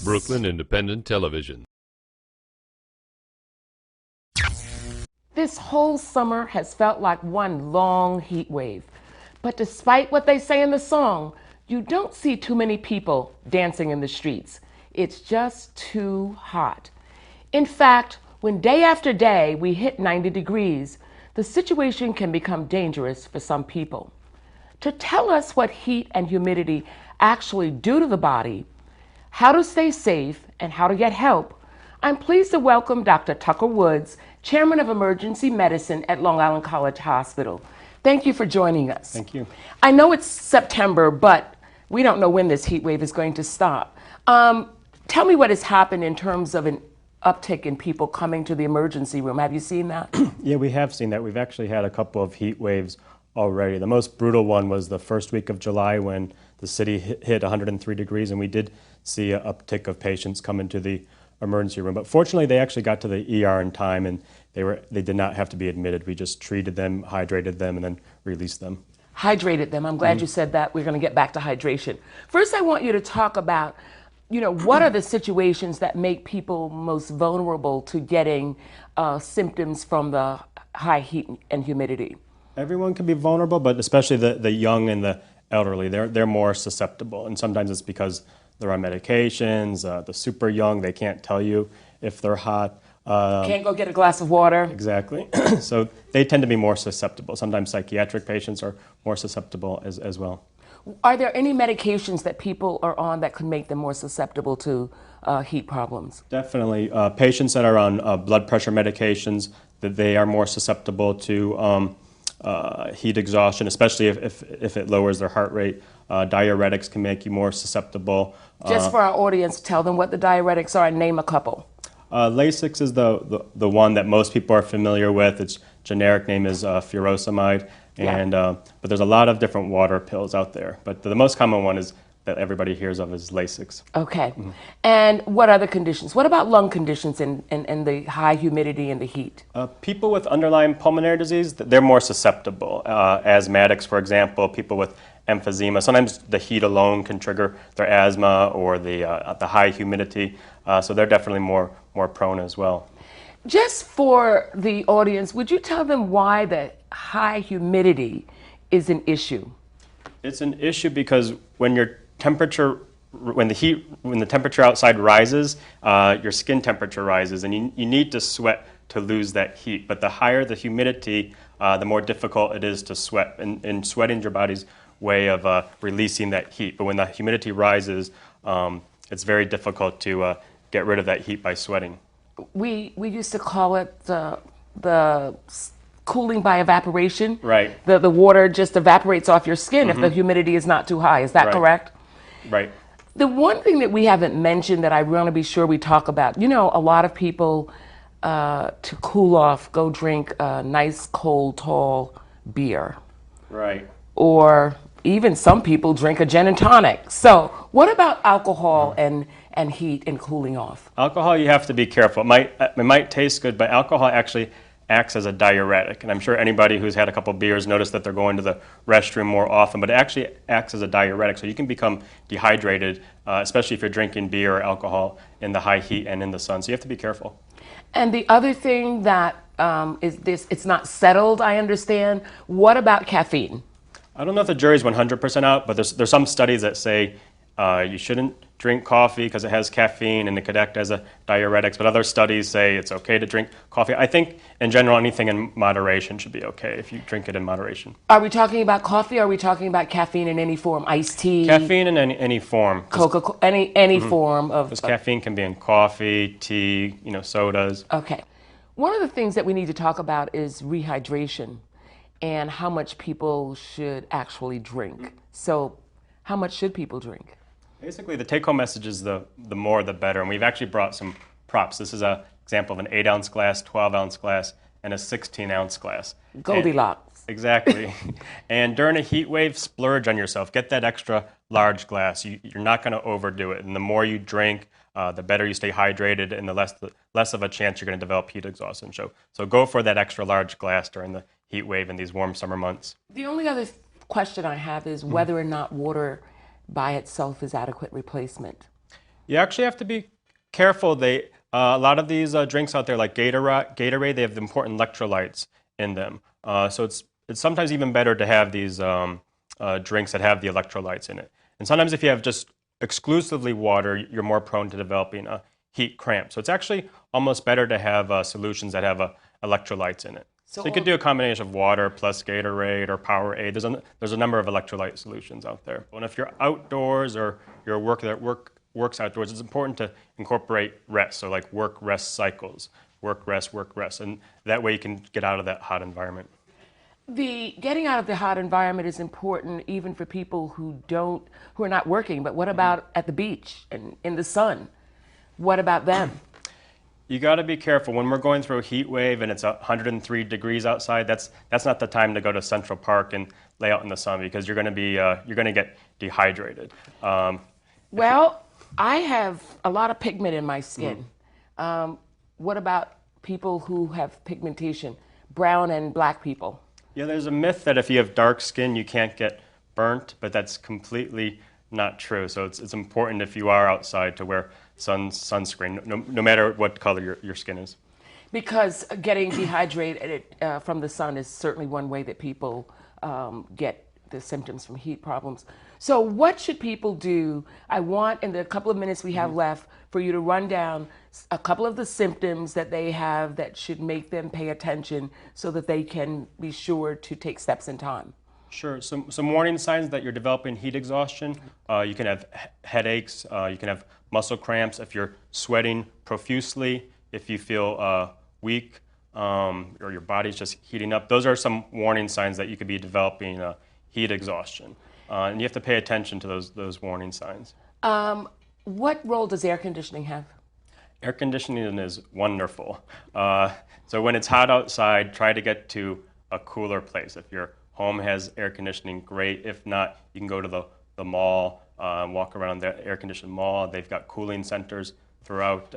Brooklyn Independent Television. This whole summer has felt like one long heat wave. But despite what they say in the song, you don't see too many people dancing in the streets. It's just too hot. In fact, when day after day we hit 90 degrees, the situation can become dangerous for some people. To tell us what heat and humidity actually do to the body, how to stay safe, and how to get help, I'm pleased to welcome Dr. Tucker Woods, Chairman of Emergency Medicine at Long Island College Hospital. Thank you for joining us. Thank you. I know it's September, but we don't know when this heat wave is going to stop. Tell me what has happened in terms of an uptick in people coming to the emergency room. Have you seen that? Yeah, we have seen that. We've actually had a couple of heat waves already. The most brutal one was the first week of July when the city hit 103 degrees, and we did see an uptick of patients come into the emergency room. But fortunately, they actually got to the ER in time, and they did not have to be admitted. We just treated them, hydrated them, and then released them. Hydrated them. I'm glad you said that. We're going to get back to hydration. First, I want you to talk about, what are the situations that make people most vulnerable to getting symptoms from the high heat and humidity? Everyone can be vulnerable, but especially the young and the elderly. They're more susceptible, and sometimes it's because they're on medications. The super young, they can't tell you if they're hot. Can't go get a glass of water. Exactly. So they tend to be more susceptible. Sometimes psychiatric patients are more susceptible as well. Are there any medications that people are on that could make them more susceptible to heat problems? Definitely. Patients that are on blood pressure medications, that they are more susceptible to heat exhaustion, especially if it lowers their heart rate. Diuretics can make you more susceptible. Just for our audience, tell them what the diuretics are and name a couple. Lasix is the one that most people are familiar with. Its generic name is furosemide, and but there's a lot of different water pills out there. But the most common one is that everybody hears of is Lasix. Okay. And what other conditions? What about lung conditions and the high humidity and the heat? People with underlying pulmonary disease, they're more susceptible. Asthmatics, for example, people with emphysema. Sometimes the heat alone can trigger their asthma or the high humidity. So they're definitely more prone as well. Just for the audience, would you tell them why the high humidity is an issue? It's an issue because when the temperature outside rises, your skin temperature rises, and you need to sweat to lose that heat. But the higher the humidity, the more difficult it is to sweat. And sweating is your body's way of releasing that heat. But when the humidity rises, it's very difficult to get rid of that heat by sweating. We used to call it the cooling by evaporation. Right. The water just evaporates off your skin if the humidity is not too high. Is that correct? Right. The one thing that we haven't mentioned that I want to be sure we talk about, a lot of people to cool off go drink a nice cold tall beer. Right. Or even some people drink a gin and tonic. So what about alcohol and heat and cooling off? Alcohol, you have to be careful. It might taste good, but alcohol actually acts as a diuretic. And I'm sure anybody who's had a couple beers noticed that they're going to the restroom more often, but it actually acts as a diuretic. So you can become dehydrated, especially if you're drinking beer or alcohol in the high heat and in the sun. So you have to be careful. And the other thing that it's not settled, I understand. What about caffeine? I don't know if the jury's 100% out, but there's some studies that say you shouldn't drink coffee because it has caffeine and it could act as a diuretic, but other studies say it's okay to drink coffee. I think, in general, anything in moderation should be okay if you drink it in moderation. Are we talking about coffee, or are we talking about caffeine in any form? Iced tea? Caffeine in any form. Coca-Cola, any form of... Because caffeine can be in coffee, tea, sodas. Okay. One of the things that we need to talk about is rehydration and how much people should actually drink. So how much should people drink? Basically, the take-home message is the more the better, and we've actually brought some props. This is an example of an 8-ounce glass, 12-ounce glass, and a 16-ounce glass. Goldilocks. Exactly. And during a heat wave, splurge on yourself. Get that extra large glass. You're not going to overdo it, and the more you drink, the better you stay hydrated, and the less of a chance you're going to develop heat exhaustion. So go for that extra large glass during the heat wave in these warm summer months. The only other question I have is whether or not water by itself is adequate replacement. You actually have to be careful. A lot of these drinks out there, like Gatorade, they have the important electrolytes in them. So it's sometimes even better to have these drinks that have the electrolytes in it. And sometimes if you have just exclusively water, you're more prone to developing a heat cramp. So it's actually almost better to have solutions that have electrolytes in it. So you could do a combination of water plus Gatorade or Powerade. There's a number of electrolyte solutions out there. And if you're outdoors or you're works outdoors, it's important to incorporate rest. So like work rest cycles, work rest, and that way you can get out of that hot environment. The getting out of the hot environment is important even for people who are not working. But what about at the beach and in the sun? What about them? You got to be careful when we're going through a heat wave and it's 103 degrees outside. That's not the time to go to Central Park and lay out in the sun because you're going to get dehydrated. Well, I have a lot of pigment in my skin. What about people who have pigmentation, brown and black people? Yeah, there's a myth that if you have dark skin, you can't get burnt, but that's completely not true. So it's important if you are outside to wear sunscreen, no matter what color your skin is. Because getting dehydrated from the sun is certainly one way that people get the symptoms from heat problems. So what should people do? I want, in the couple of minutes we have left, for you to run down a couple of the symptoms that they have that should make them pay attention so that they can be sure to take steps in time. Sure. Some warning signs that you're developing heat exhaustion. You can have headaches. You can have muscle cramps. If you're sweating profusely, if you feel weak or your body's just heating up, those are some warning signs that you could be developing heat exhaustion. And you have to pay attention to those warning signs. What role does air conditioning have? Air conditioning is wonderful. So when it's hot outside, try to get to a cooler place. If your home has air conditioning, great. If not, you can go to the mall, walk around the air-conditioned mall. They've got cooling centers throughout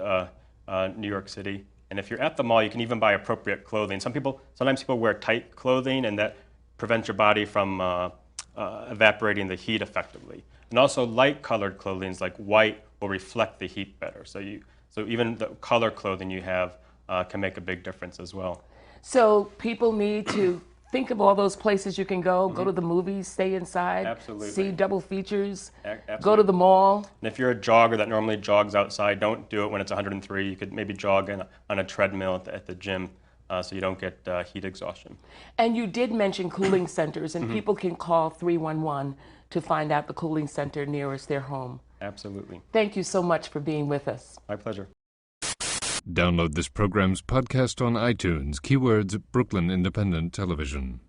New York City. And if you're at the mall, you can even buy appropriate clothing. Sometimes people wear tight clothing, and that prevents your body from evaporating the heat effectively. And also light-colored clothing like white will reflect the heat better. So even the color clothing you have can make a big difference as well. So people need to think of all those places you can go. Go to the movies, stay inside. Absolutely. See double features. Absolutely. Go to the mall. And if you're a jogger that normally jogs outside, don't do it when it's 103. You could maybe jog on a treadmill at the gym so you don't get heat exhaustion. And you did mention cooling centers, and people can call 311 to find out the cooling center nearest their home. Absolutely. Thank you so much for being with us. My pleasure. Download this program's podcast on iTunes. Keywords Brooklyn Independent Television.